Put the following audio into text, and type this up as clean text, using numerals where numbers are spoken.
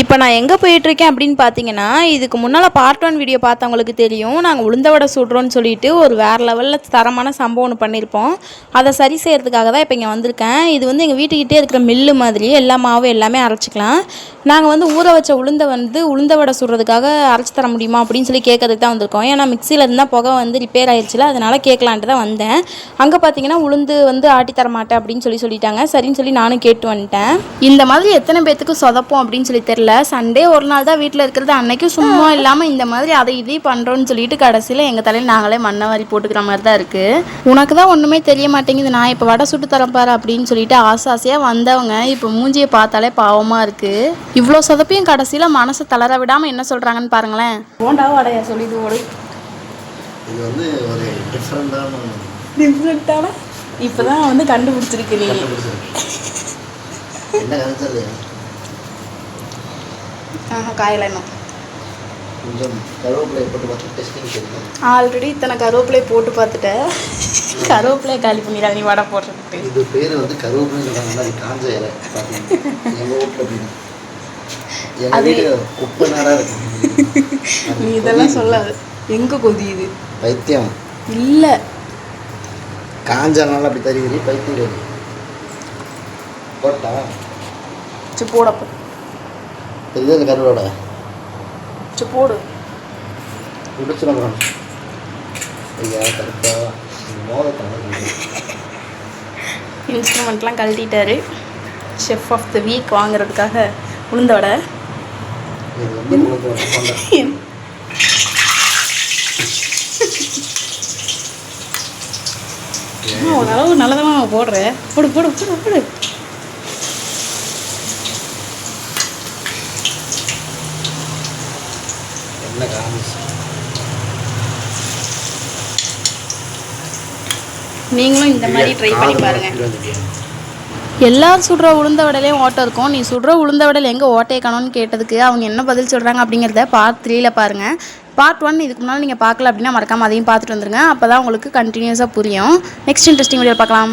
இப்போ நான் எங்கே போயிட்டுருக்கேன் அப்படின்னு பார்த்தீங்கன்னா, இதுக்கு முன்னால் பார்ட் 1 வீடியோ பார்த்தவங்களுக்கு தெரியும். நாங்கள் உளுந்த வடை சுடுறோன்னு சொல்லிட்டு ஒரு வேறு லெவலில் தரமான சம்பவம் ஒன்று பண்ணியிருப்போம். அதை சரி செய்கிறதுக்காக தான் இப்போ இங்கே வந்திருக்கேன். இது வந்து எங்கள் வீட்டுக்கிட்டே இருக்கிற மில்லு மாதிரி எல்லா மாவு எல்லாமே அரைச்சிக்கலாம். நாங்கள் வந்து ஊற வச்ச உளுந்த வடை சுடுறதுக்காக அரைச்சி தர முடியுமா அப்படின்னு சொல்லி கேட்கறதுக்கு தான் வந்திருக்கோம். ஏன்னா மிக்சியில் இருந்தால் புகை வந்து ரிப்பேர் ஆயிடுச்சுல, அதனால் கேட்கலான்ட்டு தான் வந்தேன். அங்கே பார்த்தீங்கன்னா உளுந்து வந்து ஆட்டி தர மாட்டேன் அப்படின்னு சொல்லிட்டாங்க. சரின்னு சொல்லி நானும் கேட்டு வந்துட்டேன். இந்த மாதிரி எத்தனை பேத்துக்கு சொதப்போம் அப்படின்னு சொல்லி தெரியல. சண்டே ஒரு நாள் தான் வீட்டில் இருக்கிறது, அன்னைக்கும் சும்மா இல்லாமல் இந்த மாதிரி அதை இதையும் பண்ணுறோன்னு சொல்லிட்டு கடைசியில் எங்கள் தலையில் நாங்களே மண்ணை வாரி போட்டுக்கிற மாதிரி தான் இருக்குது. உனக்கு தான் ஒன்றுமே தெரிய மாட்டேங்குது, நான் இப்போ வடை சுட்டு தரேன் பாரு அப்படின்னு சொல்லிட்டு ஆசையாக வந்தவங்க இப்போ மூஞ்சியை பார்த்தாலே பாவமாக இருக்குது. இவ்வளோ சொதப்பையும் கடைசியில் மனசை தளர விடாமல் என்ன சொல்கிறாங்கன்னு பாருங்களேன். போண்டா வடையா சொல்லிட்டு ஓடு. இது வந்து ஒரு டிஃப்ரெண்ட்டான இப்போ தான் வந்து கண்டுபிடிச்சிருக்கு நீ. என்ன கருத்து காயில் இன்னும் கொஞ்சம் கருவேப்பிலை போட்டு பார்த்து டெஸ்டிங் தெரியும். ஆல்ரெடி இத்தனை கருவேப்பிலை போட்டு பார்த்துட்டேன். கருவேப்பிலையை காலி பண்ணிடா நீ வடை போடுறதுக்கு. இது பேர் வந்து கருவேப்பிலைன்னு சொல்கிறாங்க. அது காஞ்ச இலை பார்த்தீங்கன்னா எங்கள் வீட்டில் அப்படின்னு எங்கள் வீடு உப்பு நேராக இருக்கும். நீ இதெல்லாம் சொல்லாது. எங்கே கொதியுது பைத்தியம் இல்லை, காஞ்சனால அப்படி தெரியுது. பைத்தியம் போட்டா போடப்போ இது அந்த கருவோட போடு முடிச்சிடலாம். ஐயா கருப்பா இன்ஸ்ட்ருமெண்ட்லாம் கழட்டிட்டாரு. ஷெஃப் ஆஃப் த வீக் வாங்குறதுக்காக உளுந்த வடை. ஓரளவு நல்லதாக போடுறேன். போடு போடு போடு போடு. நீங்களும் இந்த மாதிரி ட்ரை பண்ணி பாருங்க. எல்லாரும் சுடுற உளுந்த வடையிலையும் ஓட்டை இருக்கும். நீ சுடுற உளுந்த வடையில் எங்கே ஓட்டையை காணோன்னு கேட்டதுக்கு அவங்க என்ன பதில் சொல்கிறாங்க அப்படிங்கிறத பார்ட் 3ல் பாருங்கள். பார்ட் 1 இதுக்கு முன்னால் நீங்கள் பார்க்கல அப்படின்னா மறக்காமல் அதையும் பார்த்துட்டு வந்துருங்க. அப்போ தான் உங்களுக்கு கண்டினியூஸாக புரியும். நெக்ஸ்ட் இன்ட்ரெஸ்டிங் வீடியோ பார்க்கலாம்.